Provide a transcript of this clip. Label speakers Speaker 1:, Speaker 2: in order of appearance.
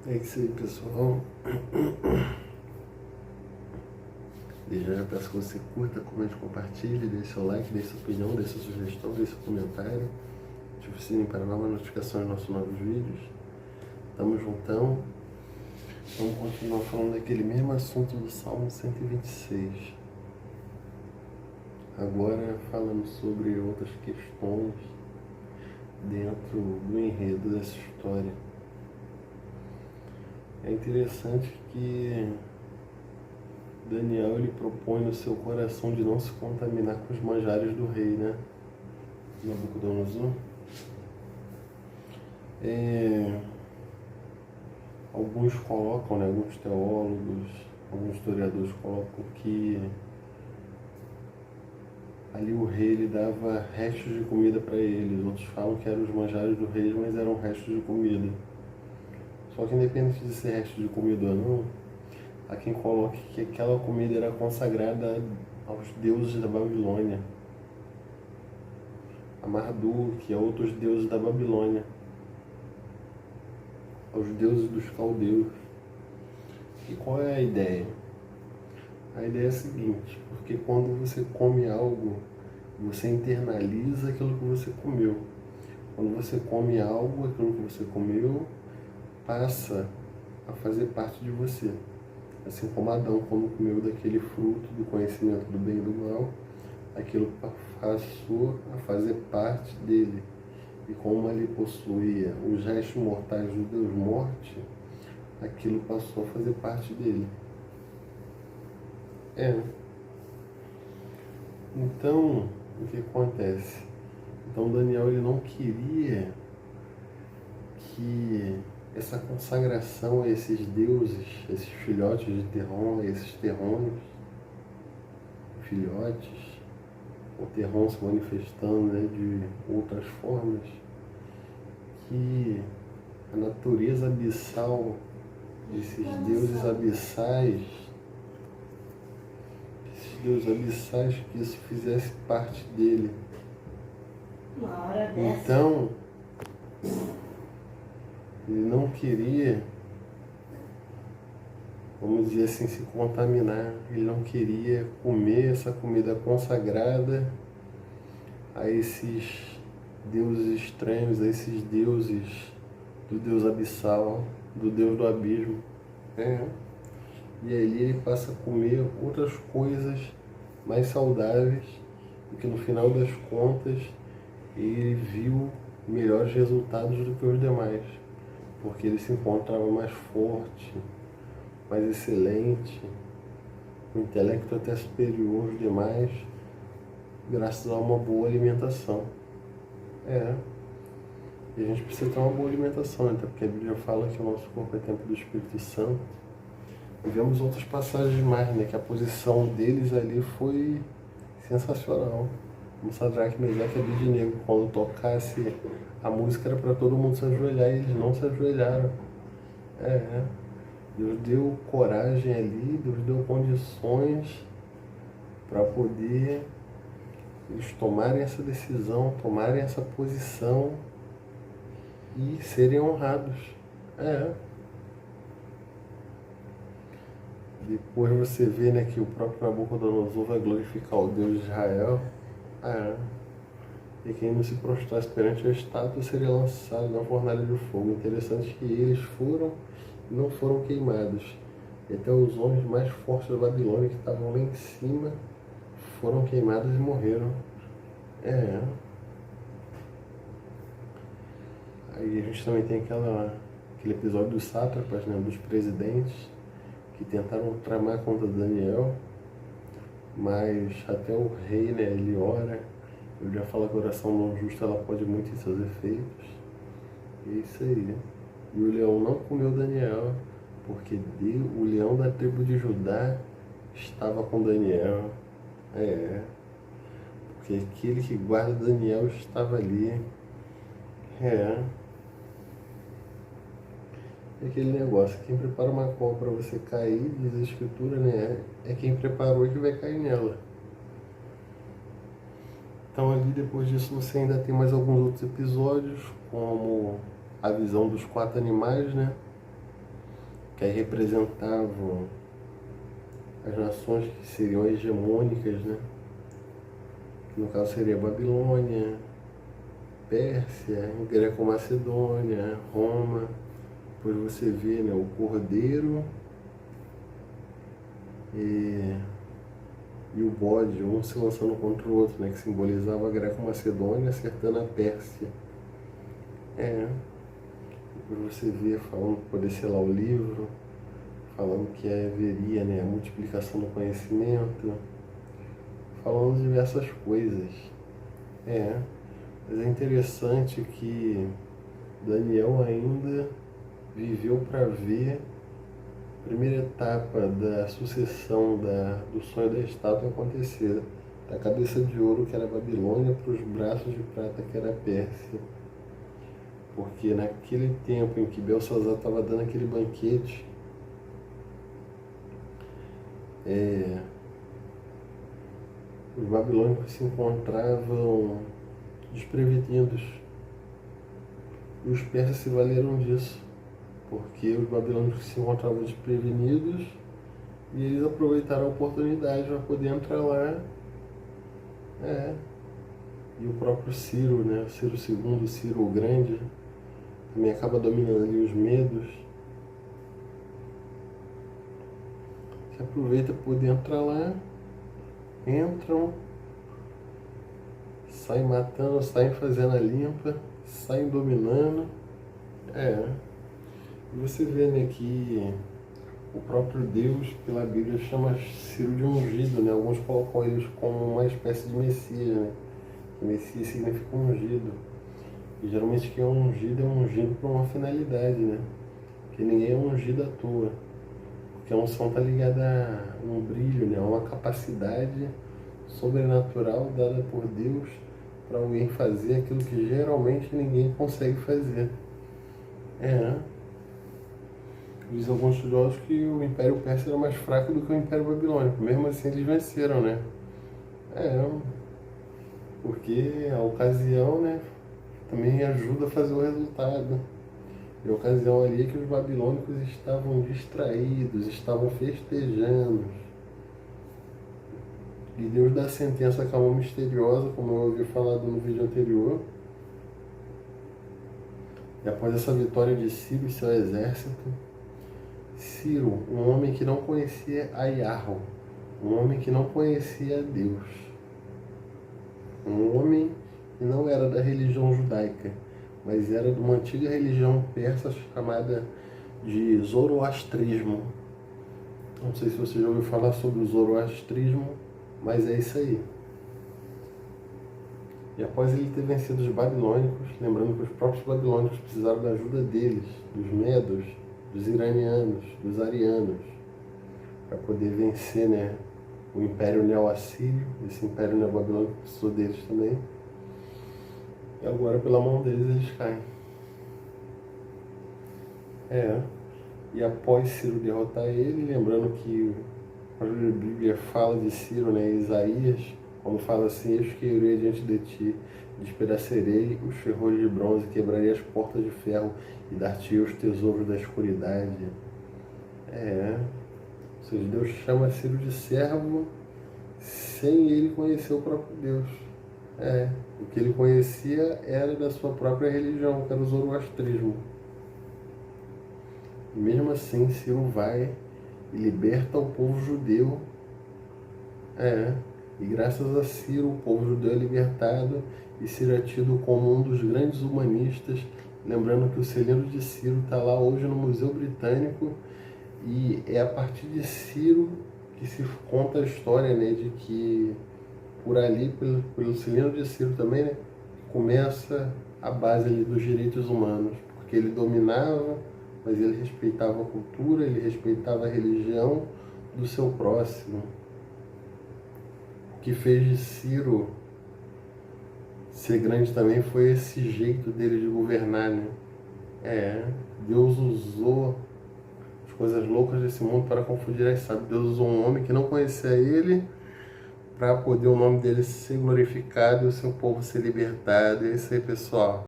Speaker 1: É isso aí, pessoal. Desde já peço que você curta, comente, compartilhe, deixe seu like, deixe sua opinião, deixe sua sugestão, deixe seu comentário. Ative o sininho para novas notificações dos nossos novos vídeos. Tamo juntão. Vamos continuar falando daquele mesmo assunto do Salmo 126. Agora falando sobre outras questões dentro do enredo dessa história. É interessante que Daniel ele propõe no seu coração de não se contaminar com os manjares do rei, né? Nabucodonosor. Alguns colocam, né, alguns teólogos, alguns historiadores colocam que ali o rei ele dava restos de comida para eles. Outros falam que eram os manjares do rei, mas eram restos de comida. Só que independente de ser resto de comida ou não, há quem coloque que aquela comida era consagrada aos deuses da Babilônia, a Marduk, a outros deuses da Babilônia, aos deuses dos caldeus. E qual é a ideia? A ideia é a seguinte: porque quando você come algo, você internaliza aquilo que você comeu. Quando você come algo, aquilo que você comeu passa a fazer parte de você. Assim como Adão, quando comeu daquele fruto do conhecimento do bem e do mal, aquilo passou a fazer parte dele. E como ele possuía os restos mortais do Deus Morte, aquilo passou a fazer parte dele. Então, o que acontece? Então Daniel ele não queria que essa consagração a esses deuses, esses filhotes de Terron, esses terrões, filhotes, o Terron se manifestando, né, de outras formas, que a natureza abissal desses deuses abissais, que isso fizesse parte dele. Então, ele não queria, vamos dizer assim, se contaminar. Ele não queria comer essa comida consagrada a esses deuses estranhos, a esses deuses do Deus abissal, do Deus do abismo. E aí ele passa a comer outras coisas mais saudáveis, e que no final das contas ele viu melhores resultados do que os demais, porque ele se encontrava mais forte, mais excelente, com intelecto até superior aos demais, graças a uma boa alimentação. E a gente precisa ter uma boa alimentação, né? Até porque a Bíblia fala que o nosso corpo é templo do Espírito Santo. E vemos outras passagens mais, né? Que a posição deles ali foi sensacional. Como Sadraque, Mesaque e Abednego, quando tocasse a música era para todo mundo se ajoelhar e eles não se ajoelharam. Deus deu coragem ali, Deus deu condições para poder eles tomarem essa decisão, tomarem essa posição e serem honrados. Depois você vê, né, que o próprio Nabucodonosor vai glorificar o Deus de Israel. E quem não se prostrasse perante a estátua seria lançado na fornalha de fogo. Interessante que eles foram e não foram queimados. E até os homens mais fortes da Babilônia que estavam lá em cima foram queimados e morreram. Aí a gente também tem aquele episódio dos sátrapas, né, dos presidentes, que tentaram tramar contra Daniel, mas até o rei, né, ele ora. Eu já falo que a oração não justa ela pode muito em seus efeitos. E é isso aí, né? E o leão não comeu Daniel, porque o leão da tribo de Judá estava com Daniel. Porque aquele que guarda Daniel estava ali. É aquele negócio, quem prepara uma cova para você cair, diz a escritura, né? É quem preparou que vai cair nela. Então ali depois disso você ainda tem mais alguns outros episódios, como a visão dos 4 animais, né? que aí representavam as nações que seriam hegemônicas, né? Que no caso seria Babilônia, Pérsia, Greco-Macedônia, Roma. Depois você vê, né, o cordeiro e o bode, um se lançando contra o outro, né, que simbolizava a Greco-Macedônia acertando a Pérsia. Depois você vê falando que poder selar o livro, falando que haveria, né, a multiplicação do conhecimento, falando diversas coisas. Mas é interessante que Daniel ainda viveu para ver a primeira etapa da sucessão do sonho da estátua acontecer, da cabeça de ouro que era a Babilônia para os braços de prata que era a Pérsia. Porque naquele tempo em que Belsazar estava dando aquele banquete, os babilônicos se encontravam desprevenidos. E os persas se valeram disso, porque os babilônicos se encontravam desprevenidos e eles aproveitaram a oportunidade para poder entrar lá. E o próprio Ciro, né, o Ciro II, Ciro o Grande, também acaba dominando ali os medos. Se aproveita para poder entrar lá, entram, saem matando, saem fazendo a limpa, saem dominando. E você vê, né, que o próprio Deus, pela Bíblia, chama Ciro de ungido, né? Alguns colocam eles como uma espécie de Messias, né? Messias significa ungido. E geralmente quem é ungido para uma finalidade, né? Porque ninguém é ungido à toa. Porque a unção está ligada a um brilho, né? A uma capacidade sobrenatural dada por Deus para alguém fazer aquilo que geralmente ninguém consegue fazer. Diz alguns estudiosos que o Império Persa era mais fraco do que o Império Babilônico. Mesmo assim eles venceram, né? Porque a ocasião, né, também ajuda a fazer o resultado. E a ocasião ali é que os babilônicos estavam distraídos, estavam festejando. E Deus dá a sentença com a mão misteriosa, como eu ouvi falado no vídeo anterior. E após essa vitória de Ciro e seu exército, Ciro, um homem que não conhecia a Yahweh, um homem que não conhecia Deus, um homem que não era da religião judaica, mas era de uma antiga religião persa chamada de Zoroastrismo. Não sei se você já ouviu falar sobre o Zoroastrismo, mas é isso aí. E após ele ter vencido os babilônicos, lembrando que os próprios babilônicos precisaram da ajuda deles, dos medos, dos iranianos, dos arianos, para poder vencer, né, o Império Neo-Assírio, esse Império Neo-Babilônico precisou deles também. E agora, pela mão deles, eles caem. E após Ciro derrotar ele, lembrando que a Bíblia fala de Ciro, né, Isaías, quando fala assim: eis que eu irei diante de ti, despedacerei os ferrolhos de bronze, quebrarei as portas de ferro e dar-te os tesouros da escuridade. Ou seja, Deus chama Ciro de servo sem ele conhecer o próprio Deus. O que ele conhecia era da sua própria religião, que era o zoroastrismo. E mesmo assim, Ciro vai e liberta o povo judeu. E graças a Ciro, o povo judeu é libertado e Ciro é tido como um dos grandes humanistas. Lembrando que o celeiro de Ciro está lá hoje no Museu Britânico, e é a partir de Ciro que se conta a história, né, de que por ali, pelo celeiro de Ciro também, né, começa a base ali dos direitos humanos, porque ele dominava, mas ele respeitava a cultura, ele respeitava a religião do seu próximo. O que fez de Ciro ser grande também foi esse jeito dele de governar, né? Deus usou as coisas loucas desse mundo para confundir as sábias. Deus usou um homem que não conhecia ele para poder o nome dele ser glorificado e o seu povo ser libertado. É isso aí, pessoal.